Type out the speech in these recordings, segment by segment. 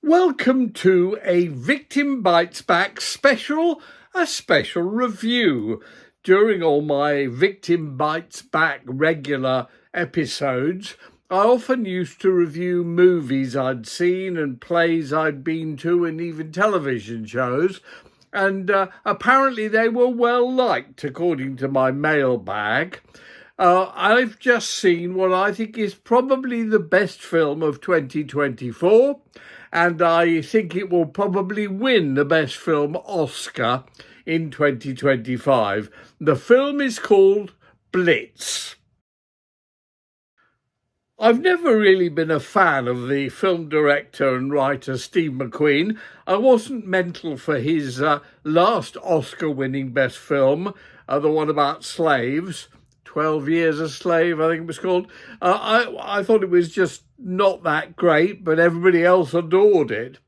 Welcome to a Victim Bites Back special, a special review. During all my Victim Bites Back regular episodes, I often used to review movies I'd seen and plays I'd been to and even television shows. And apparently they were well liked, according to my mailbag. I've just seen what I think is probably the best film of 2024, and I think it will probably win the Best Film Oscar in 2025. The film is called Blitz. I've never really been a fan of the film director and writer Steve McQueen. I wasn't mental for his last Oscar-winning best film, the one about slaves. 12 Years a Slave, I think it was called. I thought it was just not that great, but everybody else adored it.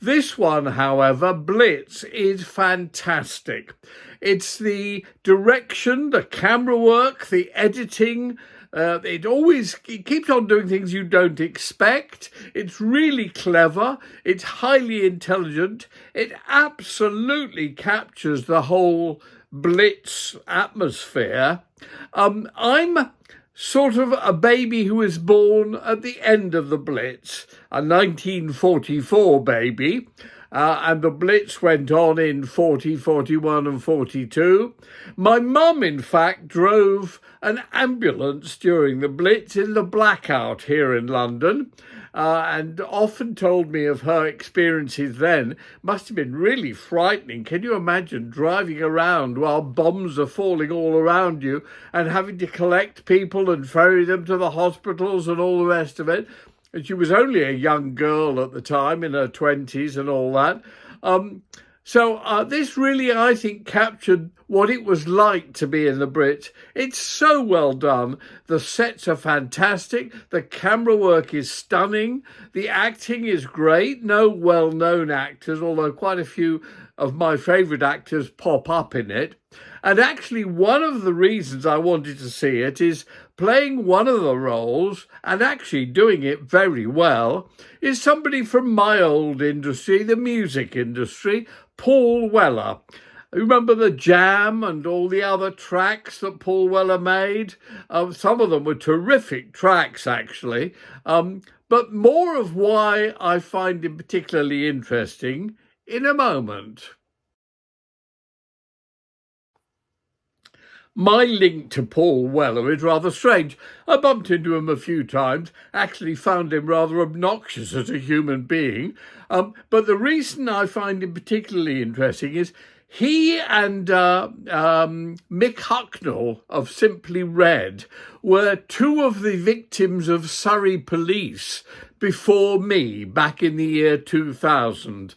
This one, however, Blitz, is fantastic. It's the direction, the camera work, the editing. It keeps on doing things you don't expect. It's really clever. It's highly intelligent. It absolutely captures the whole Blitz atmosphere. I'm sort of a baby who was born at the end of the Blitz, a 1944 baby, and the Blitz went on in 40, 41 and 42. My mum, in fact, drove an ambulance during the Blitz in the blackout here in London, and often told me of her experiences then. Must have been really frightening. Can you imagine driving around while bombs are falling all around you and having to collect people and ferry them to the hospitals and all the rest of it? And she was only a young girl at the time, in her 20s and all that. So this really, I think, captured what it was like to be in the Brits. It's so well done. The sets are fantastic. The camera work is stunning. The acting is great. No well-known actors, although quite a few of my favourite actors pop up in it. And actually, one of the reasons I wanted to see it is playing one of the roles, and actually doing it very well, is somebody from my old industry, the music industry, Paul Weller. Remember the Jam and all the other tracks that Paul Weller made? Some of them were terrific tracks, actually. But more of why I find him particularly interesting in a moment. My link to Paul Weller is rather strange. I bumped into him a few times, actually found him rather obnoxious as a human being. But the reason I find him particularly interesting is he and Mick Hucknall of Simply Red were two of the victims of Surrey police before me, back in the year 2000.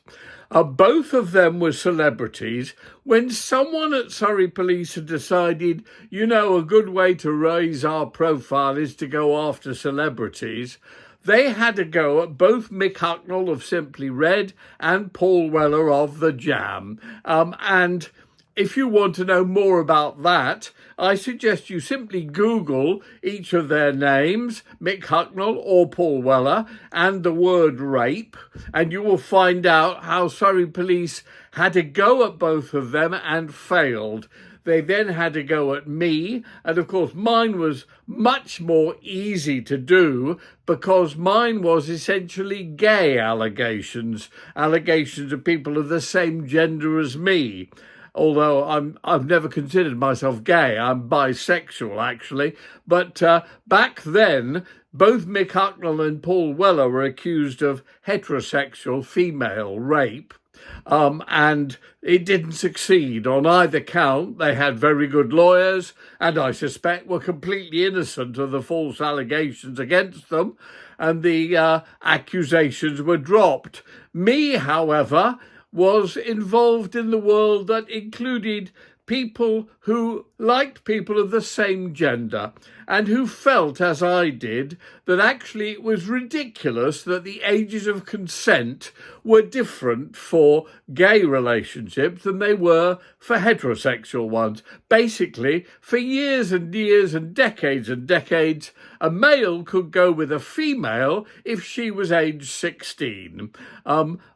Both of them were celebrities. When someone at Surrey Police had decided, a good way to raise our profile is to go after celebrities, they had a go at both Mick Hucknall of Simply Red and Paul Weller of The Jam. And if you want to know more about that, I suggest you simply Google each of their names, Mick Hucknall or Paul Weller, and the word rape, and you will find out how Surrey Police had a go at both of them and failed. They then had a go at me, and of course mine was much more easy to do because mine was essentially gay allegations of people of the same gender as me. Although I've never considered myself gay, I'm bisexual actually. But back then, both Mick Hucknall and Paul Weller were accused of heterosexual female rape. And it didn't succeed on either count. They had very good lawyers and I suspect were completely innocent of the false allegations against them. And the accusations were dropped. Me, however, was involved in the world that included people who liked people of the same gender and who felt, as I did, that actually it was ridiculous that the ages of consent were different for gay relationships than they were for heterosexual ones. Basically, for years and years and decades, a male could go with a female if she was aged 16.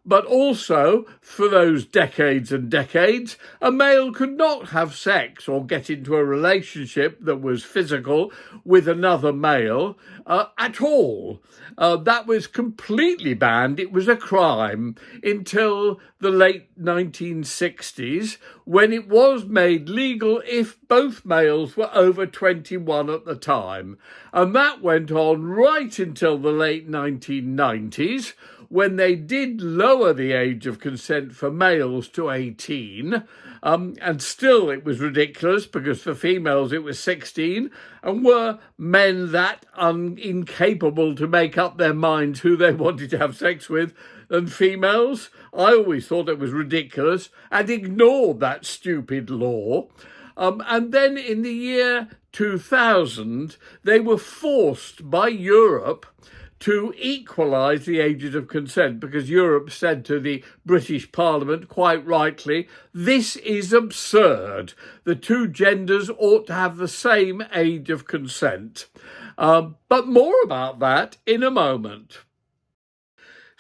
But also, for those decades and decades, a male could not have sex or get into a relationship that was physical with another male at all. That was completely banned. It was a crime until the late 1960s, when it was made legal if both males were over 21 at the time. And that went on right until the late 1990s, when they did lower the age of consent for males to 18. And still it was ridiculous, because for females it was 16. And were men that incapable to make up their minds who they wanted to have sex with than females? I always thought it was ridiculous and ignored that stupid law. And then in the year 2000, they were forced by Europe to equalise the ages of consent, because Europe said to the British Parliament, quite rightly, this is absurd. The two genders ought to have the same age of consent. But more about that in a moment.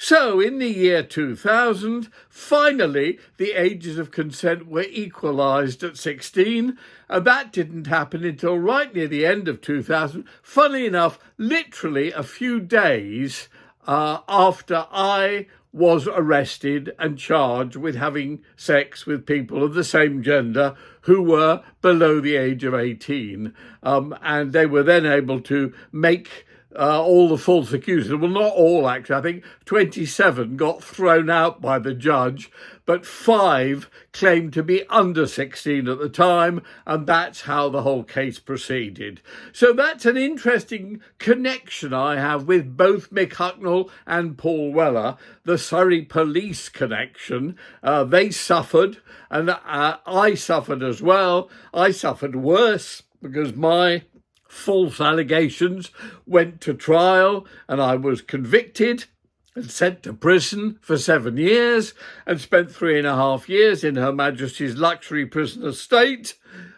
So in the year 2000, finally, the ages of consent were equalised at 16, and that didn't happen until right near the end of 2000. Funnily enough, literally a few days after I was arrested and charged with having sex with people of the same gender who were below the age of 18. And they were then able to make all the false accusers, well, not all actually, I think 27 got thrown out by the judge, but 5 claimed to be under 16 at the time, and that's how the whole case proceeded. So that's an interesting connection I have with both Mick Hucknall and Paul Weller, the Surrey police connection. They suffered, and I suffered as well. I suffered worse because my false allegations went to trial, and I was convicted and sent to prison for 7 years and spent 3.5 years in Her Majesty's luxury prison estate.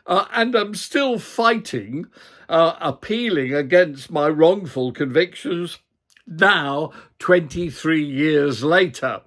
And I'm still fighting, appealing against my wrongful convictions now, 23 years later.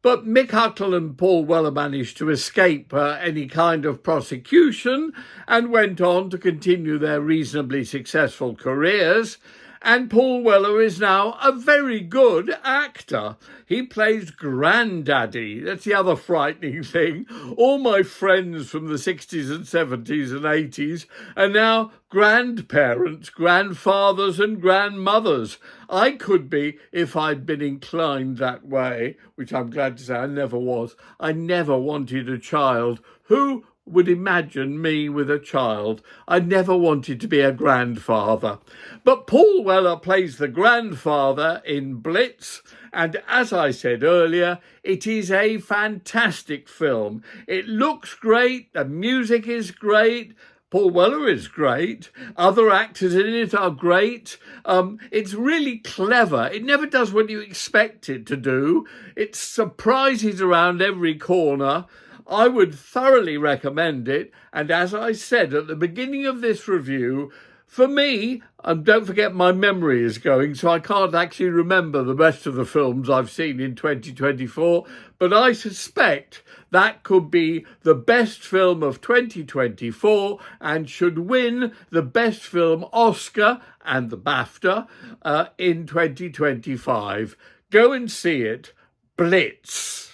But Mick Hucknall and Paul Weller managed to escape any kind of prosecution and went on to continue their reasonably successful careers. And Paul Weller is now a very good actor. He plays Granddaddy. That's the other frightening thing. All my friends from the 60s and 70s and 80s are now grandparents, grandfathers and grandmothers. I could be if I'd been inclined that way, which I'm glad to say I never was. I never wanted a child. Who would imagine me with a child? I never wanted to be a grandfather. But Paul Weller plays the grandfather in Blitz, and as I said earlier, it is a fantastic film. It looks great, the music is great, Paul Weller is great. Other actors in it are great. It's really clever. It never does what you expect it to do. It surprises around every corner. I would thoroughly recommend it. And as I said at the beginning of this review, for me, and don't forget my memory is going, so I can't actually remember the rest of the films I've seen in 2024, but I suspect that could be the best film of 2024 and should win the Best Film Oscar and the BAFTA in 2025. Go and see it. Blitz.